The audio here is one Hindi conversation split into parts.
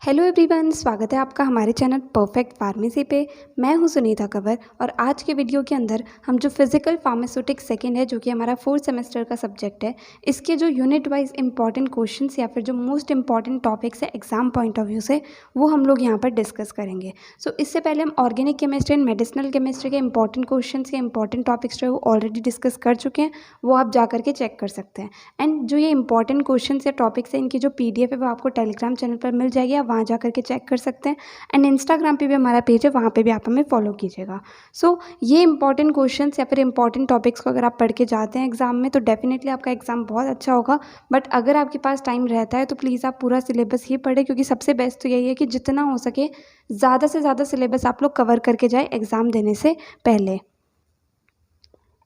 हेलो एवरीवन, स्वागत है आपका हमारे चैनल परफेक्ट फार्मेसी पे। मैं हूं सुनीता कंवर और आज के वीडियो के अंदर हम जो फिजिकल फार्मास्यूटिक्स सेकेंड है, जो कि हमारा 4th सेमेस्टर का सब्जेक्ट है, इसके जो यूनिट वाइज इंपॉर्टेंट क्वेश्चंस या फिर जो मोस्ट इंपॉर्टेंट टॉपिक्स है एग्जाम पॉइंट ऑफ व्यू से, वो हम लोग यहाँ पर डिस्कस करेंगे। सो इससे पहले हम organic chemistry and medicinal chemistry के इंपॉर्टेंट क्वेश्चन या इंपॉर्टेंट टॉपिक्स जो है वो ऑलरेडी डिस्कस कर चुके हैं, वो आप जा करके चेक कर सकते हैं। एंड जो ये इंपॉर्टेंट क्वेश्चन या टॉपिक्स है, इनकी जो PDF है वो आपको टेलीग्राम चैनल पर मिल जाएगी, आप वहाँ जा करके चेक कर सकते हैं। एंड इंस्टाग्राम पे भी हमारा पेज है, वहाँ पे भी आप हमें फॉलो कीजिएगा। सो ये इंपॉर्टेंट क्वेश्चंस या फिर इंपॉर्टेंट टॉपिक्स को अगर आप पढ़ के जाते हैं एग्जाम में, तो डेफिनेटली आपका एग्जाम बहुत अच्छा होगा। बट अगर आपके पास टाइम रहता है तो प्लीज़ आप पूरा सिलेबस ही पढ़ें, क्योंकि सबसे बेस्ट तो यही है कि जितना हो सके ज़्यादा से ज़्यादा सिलेबस आप लोग कवर करके जाए एग्ज़ाम देने से पहले।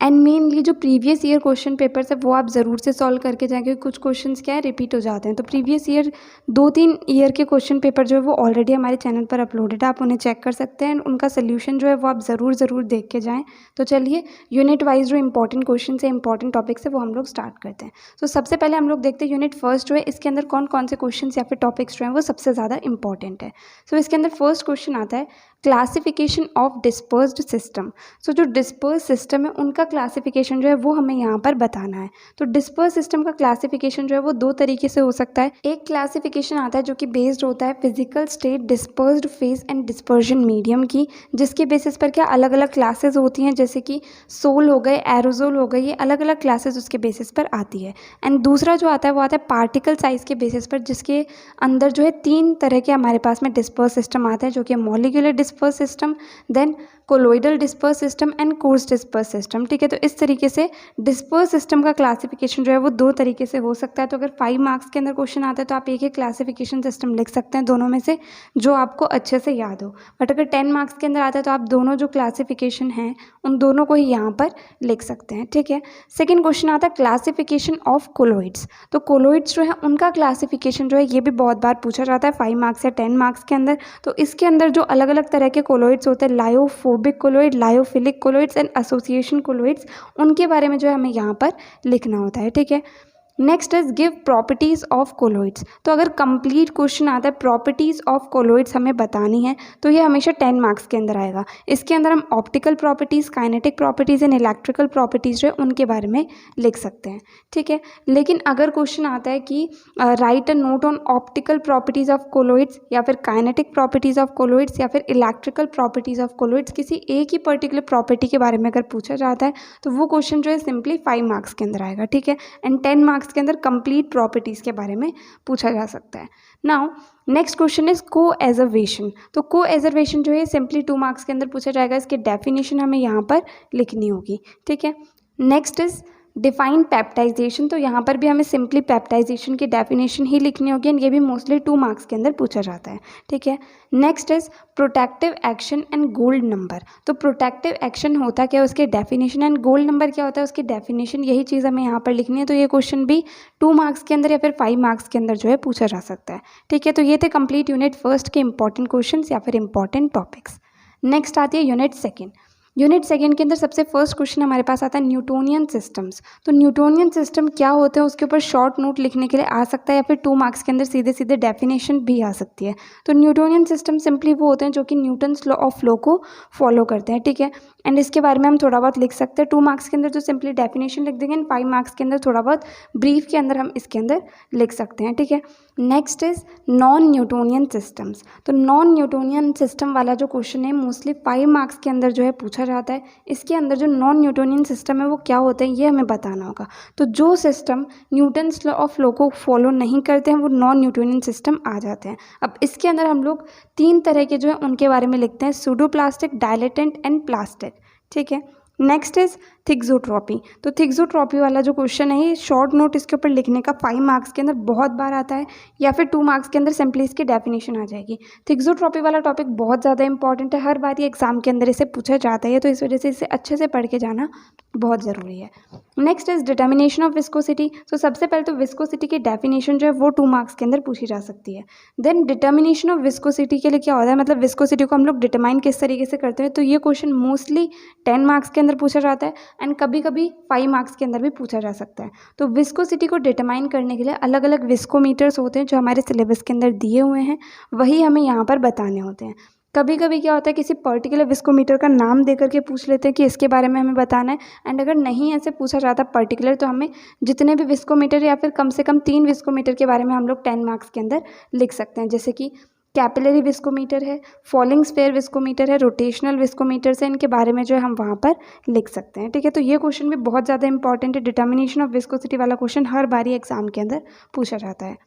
एंड मेनली जो प्रीवियस ईयर क्वेश्चन पेपर्स है वो आप ज़रूर से सॉल्व करके जाएंगे, क्योंकि कुछ क्वेश्चंस क्या है रिपीट हो जाते हैं। तो प्रीवियस ईयर 2-3 ईयर के क्वेश्चन पेपर जो है वो ऑलरेडी हमारे चैनल पर अपलोडेड है, आप उन्हें चेक कर सकते हैं। उनका सोल्यूशन जो है वो आप ज़रूर देख के जाएँ। तो चलिए यूनिट वाइज जो इंपॉर्टेंट क्वेश्चन है, इंपॉर्टेंट टॉपिक्स है, वो हम लोग स्टार्ट करते हैं। तो सबसे पहले हम लोग देखते हैं यूनिट फर्स्ट जो है, इसके अंदर कौन कौन से क्वेश्चन या फिर टॉपिक्स जो हैं वो सबसे ज़्यादा इंपॉर्टेंट है। सो इसके अंदर फर्स्ट क्वेश्चन आता है क्लासिफिकेशन ऑफ डिस्पर्स्ड सिस्टम। सो जो डिस्पर्स सिस्टम है उनका क्लासिफिकेशन जो है वो हमें यहाँ पर बताना है। तो डिस्पर्स सिस्टम का क्लासिफिकेशन जो है वो 2 तरीके से हो सकता है। एक क्लासिफिकेशन आता है जो कि बेस्ड होता है physical state, dispersed phase and dispersion medium की, जिसके बेसिस पर क्या अलग अलग क्लासेस होती हैं, जैसे कि सोल हो गए, एरोजोल हो गए, ये अलग अलग क्लासेस उसके बेसिस पर आती है। एंड दूसरा जो आता है वो आता है पार्टिकल साइज के बेसिस पर, जिसके अंदर जो है 3 तरह के हमारे पास में डिस्पर्स सिस्टम आते हैं, जो कि molecular disperse system, then colloidal disperse system and coarse disperse system. ठीक है, तो इस तरीके से डिस्पर्स सिस्टम का क्लासिफिकेशन जो है वो 2 तरीके से हो सकता है। तो अगर 5 मार्क्स के अंदर क्वेश्चन आता है तो आप एक क्लासिफिकेशन सिस्टम लिख सकते हैं दोनों में से, जो आपको अच्छे से याद हो। बट अगर 10 मार्क्स के अंदर आता है तो आप दोनों जो क्लासिफिकेशन हैं उन दोनों को ही यहाँ पर लिख सकते हैं। ठीक है, सेकेंड क्वेश्चन आता है क्लासिफिकेशन ऑफ कोलोइड्स। तो कोलोइड्स जो है उनका क्लासिफिकेशन जो है ये भी बहुत बार पूछा जाता है 5 मार्क्स या 10 मार्क्स के अंदर। तो इसके अंदर जो अलग अलग तरह के कोलोइड्स होते हैं, lyophobic colloid, lyophilic colloids and association colloids, उनके बारे में जो है हमें यहाँ पर लिखना होता है। ठीक है, next is give properties of colloids. तो अगर कंप्लीट क्वेश्चन आता है प्रॉपर्टीज़ ऑफ कोलोइड्स हमें बतानी है, तो ये हमेशा 10 मार्क्स के अंदर आएगा। इसके अंदर हम optical properties, kinetic properties and electrical properties जो है उनके बारे में लिख सकते हैं। ठीक है, लेकिन अगर क्वेश्चन आता है कि right a note on optical properties of colloids, या फिर काइनेटिक प्रॉपर्टीज़ ऑफ कोलोइड्स, या फिर इलेक्ट्रिकल प्रॉपर्टीज़ ऑफ कोलोइड्स, किसी एक ही पर्टिकुलर प्रॉपर्टी के बारे में अगर पूछा जाता है तो वो क्वेश्चन जो है सिंपली 5 मार्क्स के अंदर आएगा। ठीक है, एंड 10 मार्क्स के अंदर कंप्लीट प्रॉपर्टीज़ के बारे में पूछा जा सकता है। Now next question is coacervation. तो कोएजर्वेशन जो है सिंपली 2 मार्क्स के अंदर पूछा जाएगा, इसकी डेफिनेशन हमें यहाँ पर लिखनी होगी। ठीक है, नेक्स्ट इज डिफाइन पेप्टाइजेशन। तो यहाँ पर भी हमें सिंपली पेप्टाइजेशन की डेफिनेशन ही लिखनी होगी, एंड ये भी मोस्टली 2 मार्क्स के अंदर पूछा जाता है। ठीक है, next is protective action and gold number. तो प्रोटेक्टिव एक्शन होता क्या है, उसके डेफिनेशन, एंड गोल्ड नंबर क्या होता है, उसकी डेफिनेशन, यही चीज़ हमें यहाँ पर लिखनी है। तो ये क्वेश्चन भी 2 मार्क्स के अंदर या फिर 5 मार्क्स के अंदर जो है पूछा जा सकता है। ठीक है, तो ये थे कंप्लीट यूनिट फर्स्ट के इंपॉर्टेंट क्वेश्चन या फिर इंपॉर्टेंट टॉपिक्स। नेक्स्ट आती है यूनिट सेकेंड। यूनिट सेकेंड के अंदर सबसे फर्स्ट क्वेश्चन हमारे पास आता है न्यूटोनियन सिस्टम्स। तो न्यूटोनियन सिस्टम क्या होते हैं उसके ऊपर शॉर्ट नोट लिखने के लिए आ सकता है, या फिर 2 मार्क्स के अंदर सीधे सीधे डेफिनेशन भी आ सकती है। तो न्यूटोनियन सिस्टम सिंपली वो होते हैं जो कि न्यूटन्स लॉ ऑफ फ्लो को फॉलो करते हैं। ठीक है, एंड इसके बारे में हम थोड़ा बहुत लिख सकते हैं। 2 मार्क्स के अंदर तो सिंपली डेफिनेशन लिख देंगे, एंड 5 मार्क्स के अंदर थोड़ा बहुत ब्रीफ के अंदर हम इसके अंदर लिख सकते हैं। ठीक है, next is non Newtonian systems. तो नॉन न्यूटोनियन सिस्टम वाला जो क्वेश्चन है मोस्टली 5 मार्क्स के अंदर जो है पूछा जाता है। इसके अंदर जो नॉन न्यूटोनियन सिस्टम है वो क्या होते हैं ये हमें बताना होगा। तो जो system Newton's law of flow को फॉलो नहीं करते हैं वो नॉन न्यूटोनियन सिस्टम आ जाते हैं। अब इसके अंदर हम लोग 3 तरह के जो है उनके बारे में लिखते हैं, सूडोप्लास्टिक, डायलेटेंट एंड प्लास्टिक। ठीक है, नेक्स्ट इज थिक्सोट्रॉपी। तो थिक्सोट्रॉपी वाला जो क्वेश्चन है ये शॉर्ट नोट इसके ऊपर लिखने का 5 मार्क्स के अंदर बहुत बार आता है, या फिर 2 मार्क्स के अंदर सिंपली इसकी डेफिनेशन आ जाएगी। थिक्सोट्रॉपी वाला टॉपिक बहुत ज़्यादा इंपॉर्टेंट है, हर बार ये एग्जाम के अंदर इसे पूछा जाता है, तो इस वजह से इसे अच्छे से पढ़ के जाना बहुत ज़रूरी है। Next is determination of viscosity. तो सबसे पहले तो विस्कोसिटी की डेफिनेशन जो है वो 2 मार्क्स के अंदर पूछी जा सकती है। देन डिटर्मिनेशन ऑफ विस्कोसिटी के लिए क्या होता है, मतलब विस्कोसिटी को हम लोग डिटरमाइन किस तरीके से करते हैं, तो ये क्वेश्चन मोस्टली 10 मार्क्स के अंदर पूछा जाता है एंड कभी कभी 5 मार्क्स के अंदर भी पूछा जा सकता है। तो विस्कोसिटी को डिटरमाइन करने के लिए अलग अलग विस्कोमीटर्स होते हैं जो हमारे सिलेबस के अंदर दिए हुए हैं, वही हमें यहाँ पर बताने होते हैं। कभी कभी क्या होता है, किसी पर्टिकुलर विस्कोमीटर का नाम दे करके पूछ लेते हैं कि इसके बारे में हमें बताना है, एंड अगर नहीं ऐसे पूछा जाता पर्टिकुलर तो हमें जितने भी विस्कोमीटर या फिर कम से कम 3 विस्कोमीटर के बारे में हम लोग 10 मार्क्स के अंदर लिख सकते हैं, जैसे कि कैपिलरी विस्कोमीटर है, फॉलिंग स्फेयर विस्कोमीटर है, रोटेशनल विस्कोमीटर्स है, इनके बारे में जो है हम वहाँ पर लिख सकते हैं। ठीक है, तो ये क्वेश्चन भी बहुत ज़्यादा इंपॉर्टेंट है। डिटर्मिनेशन ऑफ विस्कोसिटी वाला क्वेश्चन हर बारी एग्जाम के अंदर पूछा जाता है।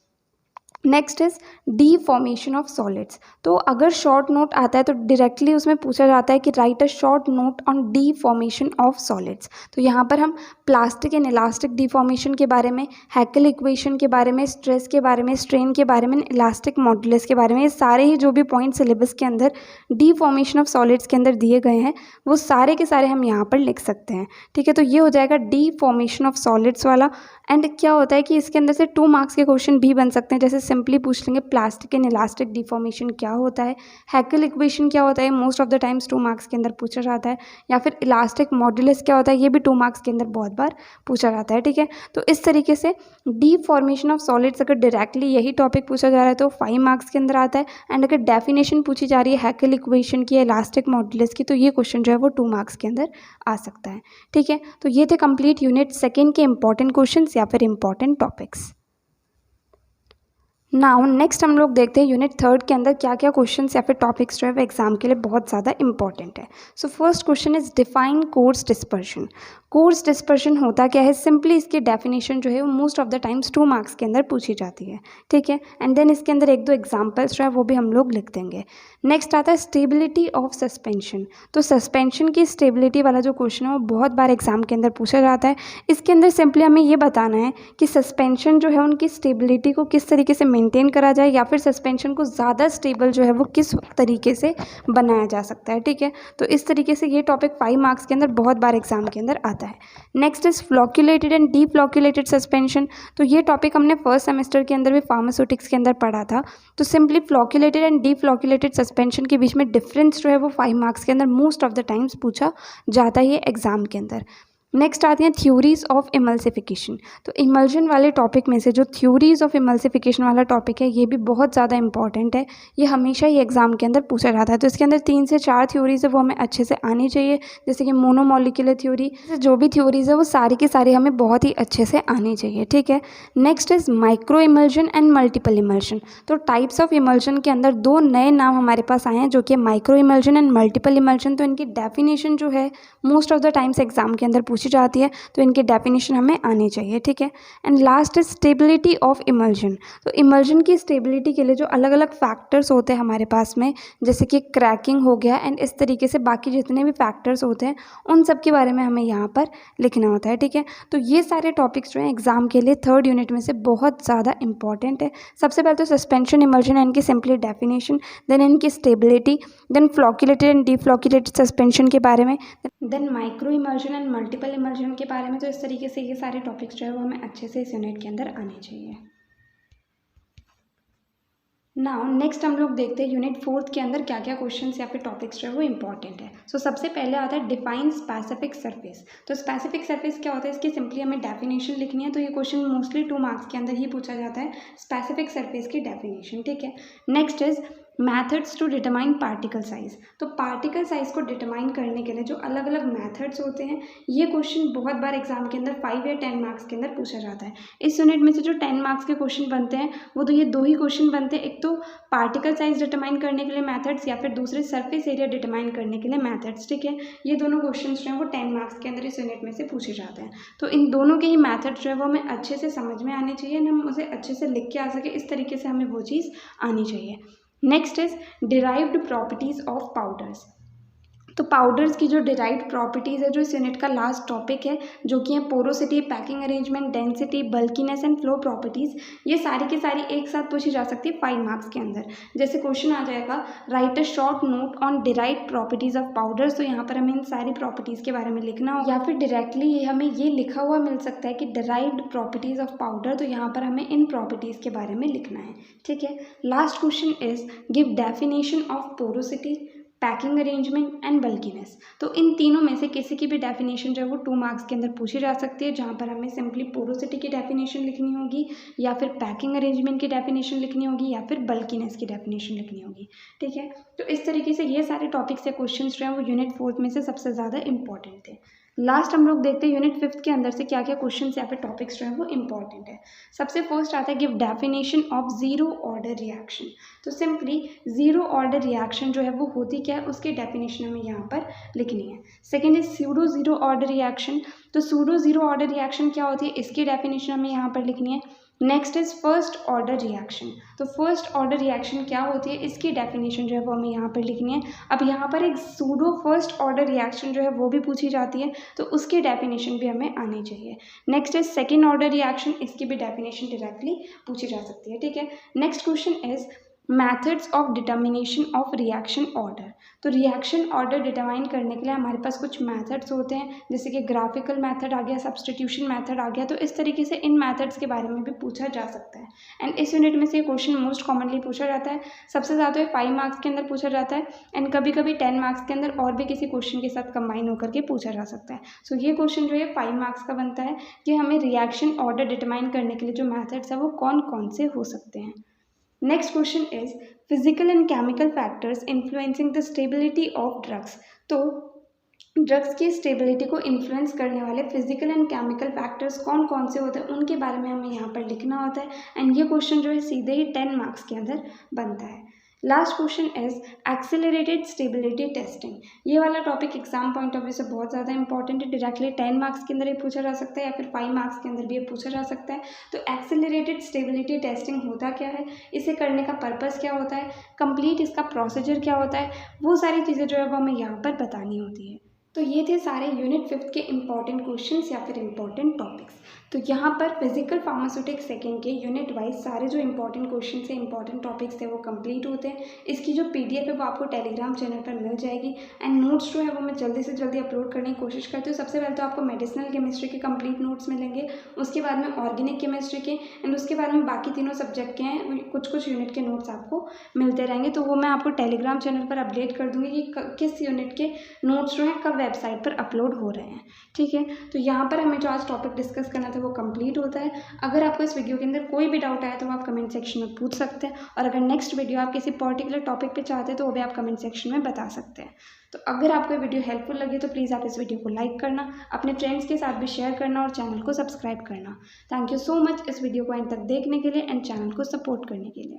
Next is D formation of solids. तो अगर शॉर्ट नोट आता है तो डायरेक्टली उसमें पूछा जाता है कि right a short note on D formation of solids. तो यहाँ पर हम प्लास्टिक एंड इलास्टिक डिफॉर्मेशन के बारे में, हैकेल इक्वेशन के बारे में, स्ट्रेस के बारे में, स्ट्रेन के बारे में, इलास्टिक मॉडुलस के बारे में, ये सारे ही जो भी पॉइंट सिलेबस के अंदर डी फॉर्मेशन ऑफ सॉलिड्स के अंदर दिए गए हैं वो सारे के सारे हम यहाँ पर लिख सकते हैं। ठीक है, तो ये हो जाएगा डी फॉर्मेशन ऑफ सॉलिड्स वाला। एंड क्या होता है कि इसके अंदर से 2 मार्क्स के क्वेश्चन भी बन सकते हैं, जैसे सिंपली पूछ लेंगे प्लास्टिक एंड इलास्टिक डिफॉर्मेशन क्या होता है, हैकेल इक्वेशन क्या होता है, most of the times 2 marks के अंदर पूछा जाता है, या फिर इलास्टिक मॉडुलस क्या होता है, ये भी 2 मार्क्स के अंदर बहुत बार पूछा जाता है। ठीक है, तो इस तरीके से डी फॉर्मेशन ऑफ सॉलिड्स अगर डायरेक्टली यही टॉपिक पूछा जा रहा है तो 5 मार्क्स के अंदर आता है, एंड अगर डेफिनेशन पूछी जा रही है हैकेल इक्वेशन की, इलास्टिक मॉडुलस की, तो ये क्वेश्चन जो है वो 2 मार्क्स के अंदर आ सकता है। ठीक है, तो ये थे कंप्लीट यूनिट 2 के इंपॉर्टेंट क्वेश्चन या फिर इंपॉर्टेंट टॉपिक्स। नाउ नेक्स्ट हम लोग देखते हैं यूनिट 3 के अंदर क्या क्या क्वेश्चंस या फिर टॉपिक्स जो है वो एग्जाम के लिए बहुत ज़्यादा इंपॉर्टेंट है। So first question is define course dispersion. Course dispersion होता क्या है, सिंपली इसकी डेफिनेशन जो है वो most of the times 2 marks के अंदर पूछी जाती है। ठीक है, एंड देन इसके अंदर 1-2 एग्जाम्पल्स जो है वो भी हम लोग लिख देंगे। नेक्स्ट आता है स्टेबिलिटी ऑफ सस्पेंशन। तो सस्पेंशन की स्टेबिलिटी वाला जो क्वेश्चन है वो बहुत बार एग्जाम के अंदर पूछा जाता है। इसके अंदर सिंपली हमें ये बताना है कि सस्पेंशन जो है उनकी स्टेबिलिटी को किस तरीके से मेंटेन करा जाए, या फिर सस्पेंशन को ज़्यादा स्टेबल जो है वो किस तरीके से बनाया जा सकता है। ठीक है, तो इस तरीके से ये टॉपिक 5 मार्क्स के अंदर बहुत बार एग्जाम के अंदर आता है। Next is flocculated and deflocculated suspension. तो ये टॉपिक हमने फर्स्ट सेमेस्टर के अंदर भी फार्मास्यूटिक्स के अंदर पढ़ा था। तो simply flocculated and deflocculated suspension के बीच में डिफरेंस जो है वो 5 मार्क्स के अंदर मोस्ट ऑफ द टाइम्स पूछा जाता है एग्जाम के अंदर। नेक्स्ट आती हैं थ्योरीज ऑफ इमल्सिफिकेशन। तो इमल्जन वाले टॉपिक में से जो थ्योरीज ऑफ इमल्सिफिकेशन वाला टॉपिक है ये भी बहुत ज़्यादा इंपॉर्टेंट है, ये हमेशा ही एग्जाम के अंदर पूछा जाता है। तो इसके अंदर 3 से 4 थ्योरीज है वो हमें अच्छे से आनी चाहिए, जैसे कि मोनोमोलिकुलर थ्योरी, जो भी थ्योरीज है वो सारी की सारी हमें बहुत ही अच्छे से आनी चाहिए। ठीक है, next is micro emulsion and multiple emulsion. तो टाइप्स ऑफ इमल्जन के अंदर 2 नए नाम हमारे पास आए हैं जो कि micro emulsion and multiple emulsion. तो इनकी डेफिनेशन जो है most of the times exam के अंदर पूछी जाती है, तो इनकी डेफिनेशन हमें आनी चाहिए। ठीक है, and last is stability of emulsion. तो इमल्जन की स्टेबिलिटी के लिए जो अलग अलग फैक्टर्स होते हैं हमारे पास में, जैसे कि क्रैकिंग हो गया एंड इस तरीके से बाकी जितने भी फैक्टर्स होते हैं उन सब के बारे में हमें यहाँ पर लिखना होता है। ठीक है, तो ये सारे टॉपिक्स जो हैं एग्जाम के लिए 3rd यूनिट में से बहुत ज़्यादा इंपॉर्टेंट है। सबसे पहले तो सस्पेंशन इमल्जन है, इनकी सिंपली डेफिनेशन, देन इनकी stability, then flocculated and deflocculated suspension के बारे में, then micro emulsion and multiple emulsion के बारे में। तो इस तरीके से ये सारे टॉपिक्स जो है वो हमें अच्छे से इस यूनिट के अंदर आने चाहिए। नाउ नेक्स्ट हम लोग देखते हैं यूनिट 4 के अंदर क्या क्या क्वेश्चंस या फिर टॉपिक्स जो है वो इंपॉर्टेंट है। सो सबसे पहले आता है डिफाइन स्पेसिफिक सरफेस। तो स्पेसिफिक सरफेस क्या होता है, इसकी सिंपली हमें डेफिनेशन लिखनी है। तो ये क्वेश्चन मोस्टली 2 मार्क्स के अंदर ही पूछा जाता है, स्पेसिफिक सरफेस की डेफिनेशन। ठीक है, next is methods to determine particle size. तो पार्टिकल साइज को डिटरमाइन करने के लिए जो अलग अलग मैथड्स होते हैं ये क्वेश्चन बहुत बार एग्जाम के अंदर 5 या 10 मार्क्स के अंदर पूछा जाता है। इस यूनिट में से जो 10 मार्क्स के क्वेश्चन बनते हैं वो तो ये 2 ही क्वेश्चन बनते हैं, एक तो पार्टिकल साइज डिटरमाइन करने के लिए मैथड्स, या फिर दूसरे सरफेस एरिया डिटरमाइन करने के लिए मैथड्स। ठीक है, ये दोनों क्वेश्चन जो हैं वो 10 मार्क्स के अंदर इस यूनिट में से पूछे जाते हैं। तो इन दोनों के ही मैथड जो है वो हमें अच्छे से समझ में आने चाहिए, हम उसे अच्छे से लिख के आ सके, इस तरीके से हमें वो चीज़ आनी चाहिए। Next is derived properties of powders. तो पाउडर्स की जो डिराइव्ड प्रॉपर्टीज़ है जो इस यूनिट का लास्ट टॉपिक है, जो कि है porosity, packing arrangement, density, bulkiness and flow properties, ये सारी की सारी एक साथ पूछी जा सकती है 5 मार्क्स के अंदर। जैसे क्वेश्चन आ जाएगा right a short note on derived properties of powders, तो यहाँ पर हमें इन सारी प्रॉपर्टीज़ के बारे में लिखना हो, या फिर डायरेक्टली ये हमें ये लिखा हुआ मिल सकता है कि डिराइव्ड प्रॉपर्टीज़ ऑफ पाउडर, तो यहाँ पर हमें इन प्रॉपर्टीज़ के बारे में लिखना है। ठीक है, last question is give definition of porosity. Packing arrangement and bulkiness. तो इन तीनों में से किसी की भी डेफिनेशन जो है वो 2 मार्क्स के अंदर पूछी जा सकती है, जहाँ पर हमें सिंपली पोरोसिटी की डेफिनेशन लिखनी होगी, या फिर पैकिंग अरेंजमेंट की डेफिनेशन लिखनी होगी, या फिर बल्कीनेस की डेफिनेशन लिखनी होगी। ठीक है, तो इस तरीके से ये सारे टॉपिक्स या क्वेश्चन जो हैं वो यूनिट 4 में से सबसे ज़्यादा इंपॉर्टेंट थे। लास्ट हम लोग देखते हैं यूनिट 5 के अंदर से क्या क्या क्वेश्चन या फिर टॉपिक्स जो हैं वो इंपॉर्टेंट है। सबसे फर्स्ट आता है give definition of zero order reaction. तो सिंपली जीरो ऑर्डर रिएक्शन जो है वो होती क्या है, उसकी डेफिनेशन हमें यहाँ पर लिखनी है। Second is pseudo zero order reaction. तो सूडो जीरो ऑर्डर रिएक्शन क्या होती है, इसकी डेफिनेशन हमें यहाँ पर लिखनी है। Next is first order reaction. तो फर्स्ट ऑर्डर रिएक्शन क्या होती है, इसकी डेफिनेशन जो है वो हमें यहाँ पर लिखनी है। अब यहाँ पर एक सूडो फर्स्ट ऑर्डर रिएक्शन जो है वो भी पूछी जाती है, तो उसकी डेफिनेशन भी हमें आनी चाहिए। Next is second order reaction, इसकी भी डेफिनेशन डायरेक्टली पूछी जा सकती है। ठीक है, next question is methods of determination of reaction order. तो रिएक्शन ऑर्डर डिटरमाइन करने के लिए हमारे पास कुछ मैथड्स होते हैं, जैसे कि ग्राफिकल मैथड आ गया, सब्सटीट्यूशन मैथड आ गया। तो इस तरीके से इन मैथड्स के बारे में भी पूछा जा सकता है। एंड इस यूनिट में से क्वेश्चन मोस्ट कॉमनली पूछा जाता है, सबसे ज़्यादा 5 मार्क्स के अंदर पूछा जाता है, एंड कभी कभी 10 मार्क्स के अंदर और भी किसी क्वेश्चन के साथ कंबाइन होकर के पूछा जा सकता है। सो ये क्वेश्चन जो है 5 मार्क्स का बनता है कि हमें रिएक्शन ऑर्डर डिटरमाइन करने के लिए जो मैथड्स है वो कौन कौन से हो सकते हैं। Next question is physical and chemical factors influencing the stability of drugs. तो ड्रग्स की स्टेबिलिटी को इन्फ्लुएंस करने वाले फिजिकल एंड केमिकल फैक्टर्स कौन कौन से होते हैं, उनके बारे में हमें यहाँ पर लिखना होता है। एंड ये क्वेश्चन जो है सीधे ही 10 मार्क्स के अंदर बनता है। Last question is accelerated stability testing. ये वाला topic exam point of view से बहुत ज़्यादा इंपॉर्टेंट है। डायरेक्टली 10 मार्क्स के अंदर ये पूछा जा सकता है, या फिर 5 मार्क्स के अंदर भी ये पूछा जा सकता है। तो एक्सेलरेटेड स्टेबिलिटी टेस्टिंग होता क्या है, इसे करने का पर्पस क्या होता है, कंप्लीट इसका प्रोसीजर क्या होता है, वो सारी चीज़ें जो है वो हमें यहाँ पर बतानी होती है। तो ये थे सारे यूनिट 5 के इंपॉर्टेंट क्वेश्चंस या फिर इंपॉर्टेंट टॉपिक्स। तो यहाँ पर फिजिकल फार्मास्यूटिक्स सेकेंड के यूनिट वाइज सारे जो इंपॉर्टेंट क्वेश्चन थे, इंपॉर्टेंट टॉपिक्स थे, वो कंप्लीट होते हैं। इसकी जो PDF है वो आपको टेलीग्राम चैनल पर मिल जाएगी। एंड नोट्स जो है वो मैं जल्दी से जल्दी अपलोड करने की कोशिश करती हूँ। सबसे पहले तो आपको मेडिसिनल केमिस्ट्री के कंप्लीट नोट्स मिलेंगे, उसके बाद में ऑर्गेनिक केमिस्ट्री के, एंड उसके बाद में बाकी तीनों सब्जेक्ट के हैं कुछ कुछ यूनिट के नोट्स आपको मिलते रहेंगे। तो वो मैं आपको टेलीग्राम चैनल पर अपडेट कर दूँगी कि किस यूनिट के नोट्स जो हैं कब वेबसाइट पर अपलोड हो रहे हैं। ठीक है, तो यहाँ पर हमें जो आज टॉपिक डिस्कस करना था वो कंप्लीट होता है। अगर आपको इस वीडियो के अंदर कोई भी डाउट आया तो आप कमेंट सेक्शन में पूछ सकते हैं, और अगर नेक्स्ट वीडियो आप किसी पर्टिकुलर टॉपिक पे चाहते हैं तो वो भी आप कमेंट सेक्शन में बता सकते हैं। तो अगर आपको ये वीडियो हेल्पफुल लगी तो प्लीज़ आप इस वीडियो को लाइक करना, अपने फ्रेंड्स के साथ भी शेयर करना, और चैनल को सब्सक्राइब करना। थैंक यू सो मच इस वीडियो को एंड तक देखने के लिए एंड चैनल को सपोर्ट करने के लिए।